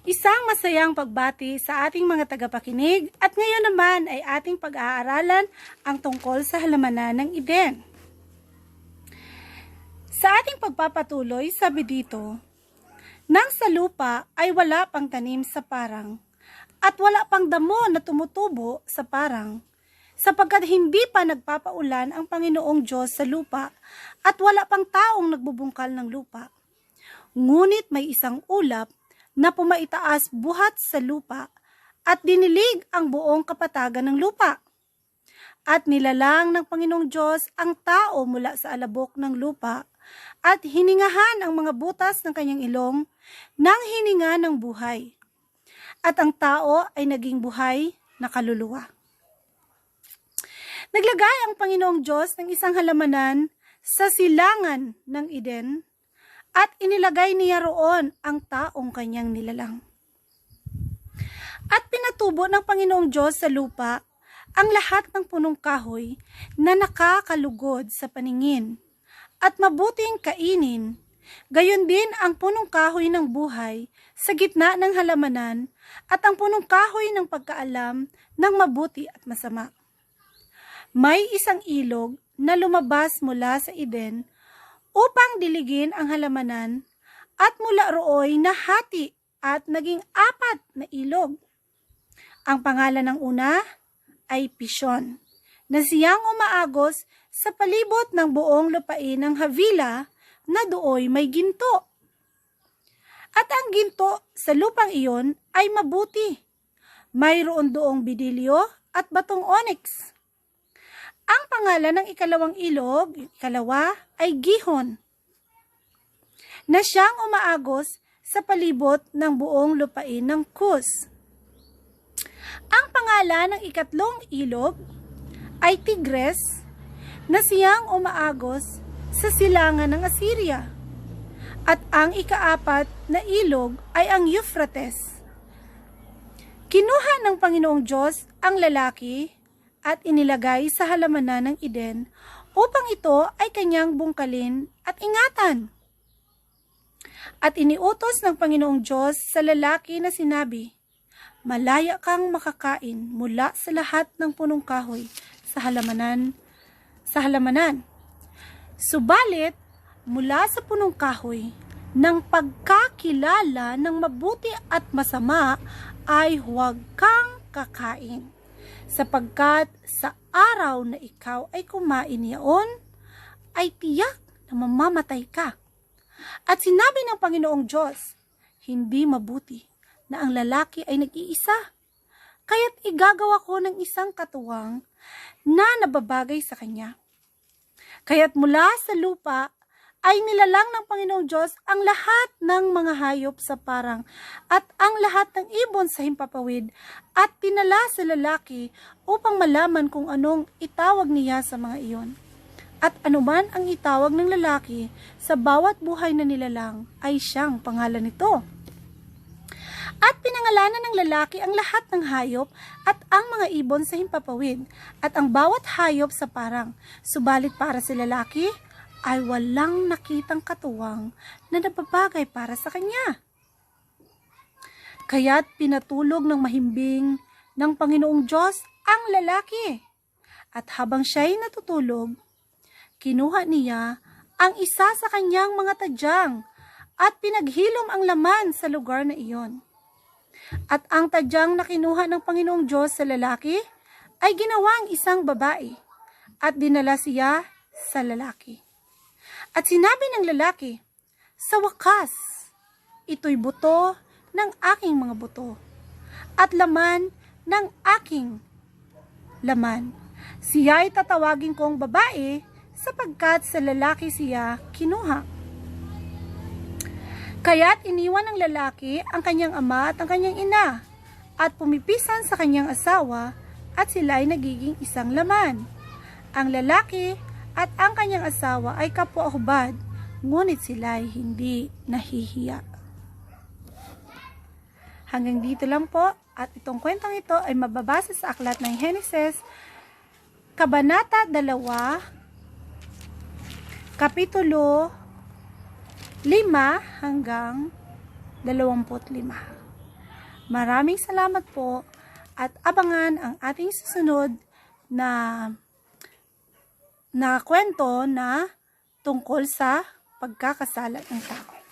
Isang masayang pagbati sa ating mga tagapakinig at ngayon naman ay ating pag-aaralan ang tungkol sa halamanan ng Eden. Sa ating pagpapatuloy, sabi dito, nang sa lupa ay wala pang tanim sa parang at wala pang damo na tumutubo sa parang, sapagkat hindi pa nagpapaulan ang Panginoong Diyos sa lupa at wala pang taong nagbubungkal ng lupa. Ngunit may isang ulap na pumaitaas buhat sa lupa at dinilig ang buong kapatagan ng lupa. At nilalang ng Panginoong Diyos ang tao mula sa alabok ng lupa at hiningahan ang mga butas ng kanyang ilong ng hininga ng buhay. At ang tao ay naging buhay na kaluluwa. Naglagay ang Panginoong Diyos ng isang halamanan sa silangan ng Eden at inilagay niya roon ang taong kanyang nilalang. At pinatubo ng Panginoong Diyos sa lupa ang lahat ng punong kahoy na nakakalugod sa paningin at mabuting kainin, gayon din ang punong kahoy ng buhay sa gitna ng halamanan at ang punong kahoy ng pagkaalam ng mabuti at masama. May isang ilog na lumabas mula sa Eden upang diligin ang halamanan at mula rooy nahati at naging 4 na ilog. Ang pangalan ng una ay Pishon, na siyang umaagos sa palibot ng buong lupain ng Havila na dooy may ginto. At ang ginto sa lupang iyon ay mabuti. Mayroon doong bidilyo at batong onyx. Ang pangalan ng ikalawang ilog, ikalawa, ay Gihon, na siyang umaagos sa palibot ng buong lupain ng Kus. Ang pangalan ng ikatlong ilog ay Tigres, na siyang umaagos sa silangan ng Assyria. At ang ikaapat na ilog ay ang Euphrates. Kinuha ng Panginoong Diyos ang lalaki at inilagay sa halamanan ng Eden upang ito ay kanyang bungkalin at ingatan. At iniutos ng Panginoong Diyos sa lalaki na sinabi, malaya kang makakain mula sa lahat ng punong kahoy sa halamanan. Subalit, mula sa punong kahoy ng pagkakilala ng mabuti at masama ay huwag kang kakain. Sapagkat sa araw na ikaw ay kumain niyaon, ay tiyak na mamamatay ka. At sinabi ng Panginoong Diyos, hindi mabuti na ang lalaki ay nag-iisa, kaya't igagawa ko ng isang katuwang na nababagay sa kanya. Kaya't mula sa lupa ay nilalang ng Panginoong Diyos ang lahat ng mga hayop sa parang at ang lahat ng ibon sa himpapawid at tinala sa lalaki upang malaman kung anong itawag niya sa mga iyon. At anuman ang itawag ng lalaki sa bawat buhay na nilalang ay siyang pangalan nito. At pinangalanan ng lalaki ang lahat ng hayop at ang mga ibon sa himpapawid at ang bawat hayop sa parang. Subalit para sa lalaki ay walang nakitang katuwang na nababagay para sa kanya. Kaya't pinatulog ng mahimbing ng Panginoong Diyos ang lalaki. At habang siya'y natutulog, kinuha niya ang isa sa kanyang mga tadyang at pinaghilom ang laman sa lugar na iyon. At ang tadyang na kinuha ng Panginoong Diyos sa lalaki ay ginawang isang babae at dinala siya sa lalaki. At sinabi ng lalaki, sa wakas, ito'y buto ng aking mga buto at laman ng aking laman. Siya'y tatawagin kong babae sapagkat sa lalaki siya kinuha. Kaya't iniwan ng lalaki ang kanyang ama at ang kanyang ina at pumipisan sa kanyang asawa at sila'y nagiging isang laman. Ang lalaki at ang kanyang asawa ay kapwa-hubad, ngunit sila'y hindi nahihiya. Hanggang dito lang po, at itong kwentong ito ay mababasa sa aklat ng Henesis, Kabanata 2, Kapitulo 5 hanggang 25. Maraming salamat po at abangan ang ating susunod na kwento na tungkol sa pagkakasala ng tao.